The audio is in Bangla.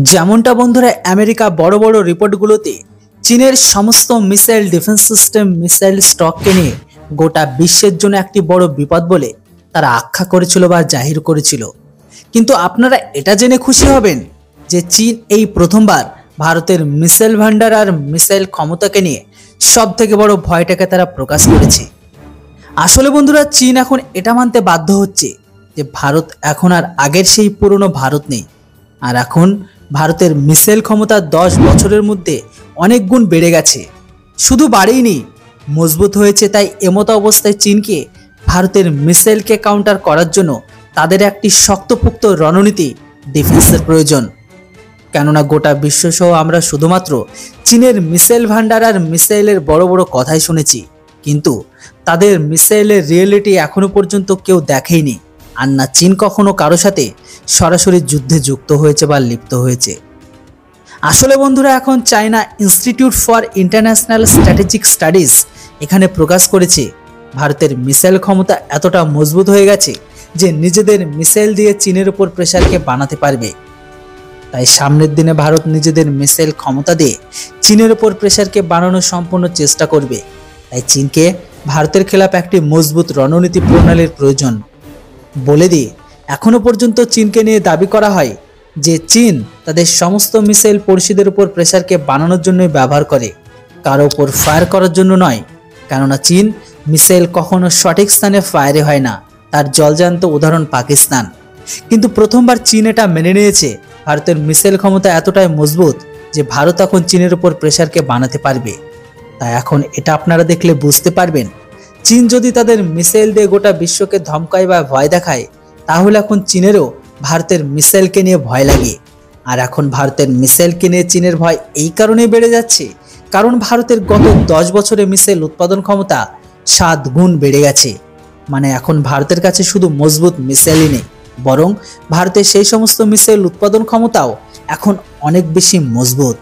যেমনটা বন্ধুরা আমেরিকা বড় বড় রিপোর্টগুলোতে চীনের সমস্ত মিসাইল ডিফেন্স সিস্টেম মিসাইল স্টককে নিয়ে গোটা বিশ্বের জন্য একটি বড় বিপদ বলে তারা আখ্যা করেছিল বা জাহির করেছিল। কিন্তু আপনারা এটা জেনে খুশি হবেন যে চীন এই প্রথমবার ভারতের মিসাইল ভান্ডার আর মিসাইল ক্ষমতাকে নিয়ে সবথেকে বড় ভয়টাকে তারা প্রকাশ করেছে। আসলে বন্ধুরা চীন এখন এটা মানতে বাধ্য হচ্ছে যে ভারত এখন আর আগের সেই পুরনো ভারত নেই, আর এখন ভারতের মিসাইল ক্ষমতা 10 বছরের মধ্যে অনেক গুণ বেড়ে গেছে। শুধু বাড়েইনি, মজবুত হয়েছে। তাই এমতো অবস্থায় চীনকে ভারতের মিসাইলকে কাউন্টার করার জন্য তাদের একটি শক্তপোক্ত রণনীতি ডিফেন্সের প্রয়োজন। কেননা গোটা বিশ্বসহ আমরা শুধুমাত্র চীনের মিসাইল ভান্ডার আর মিসাইলের বড় বড় কথাই শুনেছি, কিন্তু তাদের মিসাইলের রিয়েলিটি এখনো পর্যন্ত কেউ দেখেইনি। আর না চীন কখনো কারো সাথে সরাসরি যুদ্ধে যুক্ত হয়েছে বা লিপ্ত হয়েছে। আসলে বন্ধুরা এখন China institute for international strategic studies এখানে প্রকাশ করেছে ভারতের মিসাইল ক্ষমতা এতটা মজবুত হয়ে গেছে যে নিজেদের মিসাইল দিয়ে চীনের উপর প্রেসারকে বানাতে পারবে। তাই সামনের দিনে ভারত নিজেদের মিসাইল ক্ষমতা দিয়ে চীনের উপর প্রেসারকে বানানোর সম্পূর্ণ চেষ্টা করবে। তাই চীনকে ভারতের খেলাফ একটি মজবুত রণনীতি প্রণালীর প্রয়োজন। বলে দিয়ে এখনো পর্যন্ত চীনকে নিয়ে দাবি করা হয় যে চীন তাদের সমস্ত মিসাইল পড়শিদের উপর প্রেসারকে বানানোর জন্যই ব্যবহার করে, কারো উপর ফায়ার করার জন্য নয়। কেননা চীন মিসাইল কখনো সঠিক স্থানে ফায়ারে হয় না, তার জলজান্ত উদাহরণ পাকিস্তান। কিন্তু প্রথমবার চীন এটা মেনে নিয়েছে ভারতের মিসাইল ক্ষমতা এতটাই মজবুত যে ভারত এখন চীনের উপর প্রেসারকে বানাতে পারবে। তাই এখন এটা আপনারা দেখলে বুঝতে পারবেন চীন যদি তাদের মিসাইল দিয়ে গোটা বিশ্বকে ধমকায় বা ভয় দেখায়, তাহলে এখন চীনেরও ভারতের মিসাইলকে নিয়ে ভয় লাগে। আর এখন ভারতের মিসাইলকে নিয়ে চীনের ভয় এই কারণেই বেড়ে যাচ্ছে কারণ ভারতের গত 10 বছরে মিসাইল উৎপাদন ক্ষমতা 7 গুণ বেড়ে গেছে। মানে এখন ভারতের কাছে শুধু মজবুত মিসাইলই নেই, বরং ভারতের সেই সমস্ত মিসাইল উৎপাদন ক্ষমতাও এখন অনেক বেশি মজবুত।